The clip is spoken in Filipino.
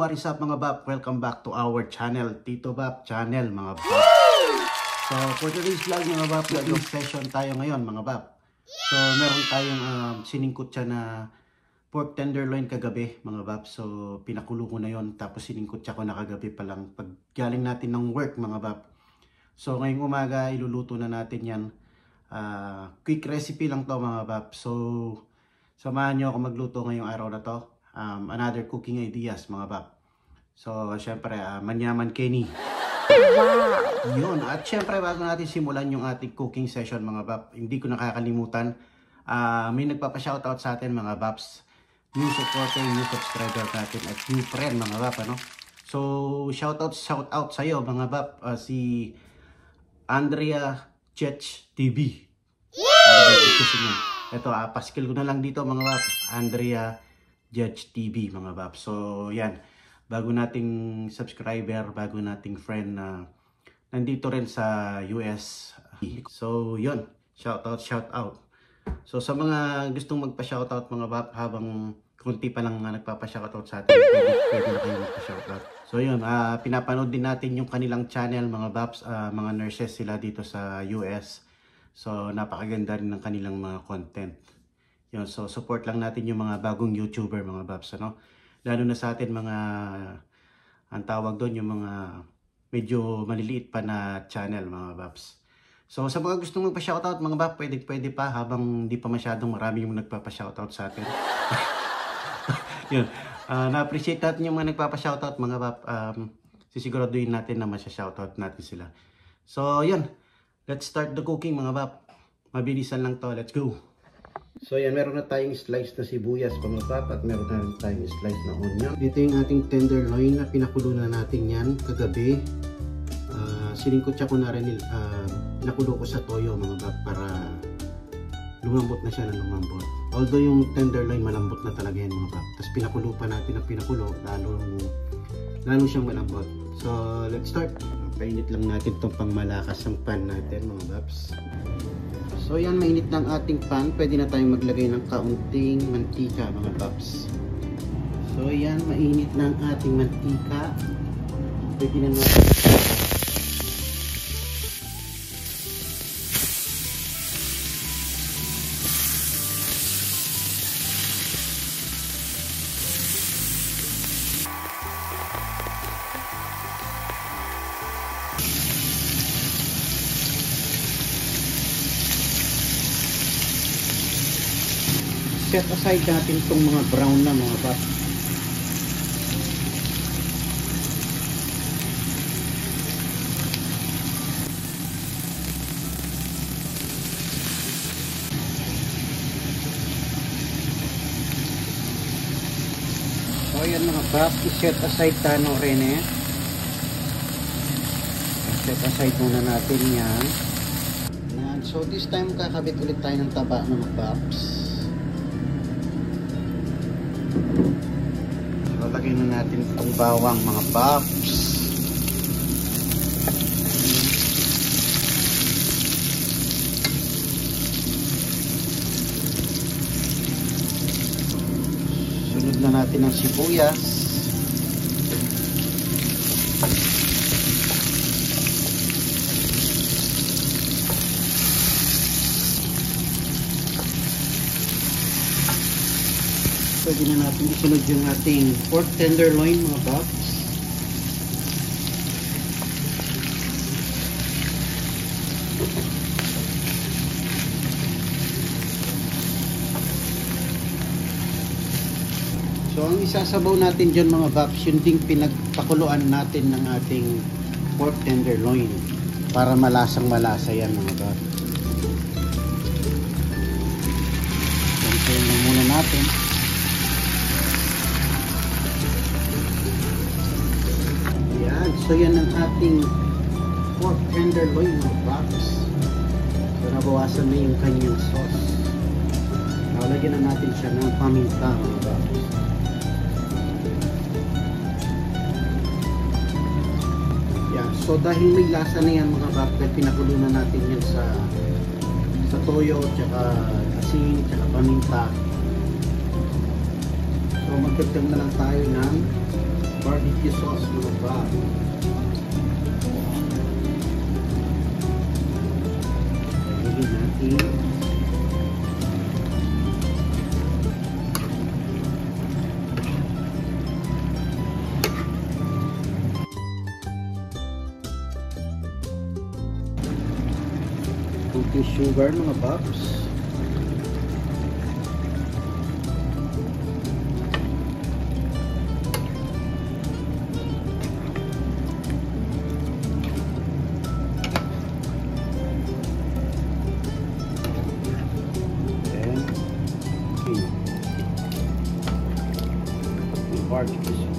what is up mga bap? Welcome back to our channel, Tito Bap Channel mga bap. So for today's vlog mga bap, vlog session tayo ngayon mga bap. So meron tayong siningkot siya na pork tenderloin kagabi mga bap. So pinakulo ko na yon, tapos siningkot siya ko na kagabi pa lang pag galing natin ng work mga bap. So ngayong umaga iluluto na natin yan. Quick recipe lang to mga bap. So samahan nyo ako magluto ngayong araw na to. Another cooking ideas mga bap. So syempre Manyaman Kenny. Wow! Yun. At syempre bago natin simulan yung ating cooking session mga bap, hindi ko nakakalimutan, may nagpapa-shoutout sa atin mga baps, new supporter, new subscriber natin at new friend mga bap, ano? So shoutout sa iyo mga bap, si Andrea Chech TV. Ito paskill ko na lang dito mga bap, Andrea Judge TV mga bap. So yan, bago nating subscriber, bago nating friend na nandito rin sa US. So yun, shout out. So sa mga gustong magpa-shoutout mga bap, habang kunti pa lang nagpapa-shoutout sa atin, pwede na kayo magpa-shoutout. So yun, pinapanood din natin yung kanilang channel mga baps, mga nurses sila dito sa US. So napakaganda rin ng kanilang mga content. Yun, so support lang natin yung mga bagong YouTuber mga baps, ano? Lalo na sa atin mga, ang tawag doon, yung mga medyo maliliit pa na channel mga baps. So sa mga gustong magpa-shoutout mga bap, pwede pa habang hindi pa masyadong marami yung nagpapa-shoutout sa atin. Yun, na-appreciate natin yung mga nagpapa-shoutout mga bap. Sisiguraduhin natin na masya-shoutout natin sila. So yun, let's start the cooking mga bap. Mabilisan lang to, let's go. So yan, meron na tayong slice na sibuyas mga bap, at meron na tayong slice na onion. Dito yung ating tenderloin na pinakulo na natin yan kagabi. Siningkot siya ko na rin, pinakulo ko sa toyo mga bap para lumambot na siya ng lumambot. Although yung tenderloin malambot na talaga yan mga bap. Tapos pinakulo pa natin ang pinakulo, lalo siyang malambot. So let's start. Painit lang natin itong pangmalakas ang pan natin mga baps. So yan, mainit ng ating pan. Pwede na tayong maglagay ng kaunting mantika mga paps. So yan, mainit ng ating mantika. Pwede na natin set aside natin itong mga brown na mga bap. So ayan mga bap, i-set aside tano rin eh. Set aside muna natin yan. So this time kakabit ulit tayo ng taba mga baps. Lalagyan na natin itong bawang mga paps. Sunod na natin ang sibuyas. Pwede na natin isunod yung ating pork tenderloin mga baps. So ang isasabaw natin dyan mga baps, yun ding pinagpakuluan natin ng ating pork tenderloin para malasang malasa yan mga baps. Ganito lang muna natin. So yan ang ating pork tenderloin mga baps. So nabawasan na yung kanyang sauce. Lalagyan na natin siya ng paminta mga baps. Yan. So dahil may lasa na yan mga baps, pinakulo na natin yan sa toyo, tsaka asin, tsaka paminta. So magdagdag na lang tayo ng barbecue sauce mga bab. Lagyan natin kunting sugar mga babs. Barbecue sauce.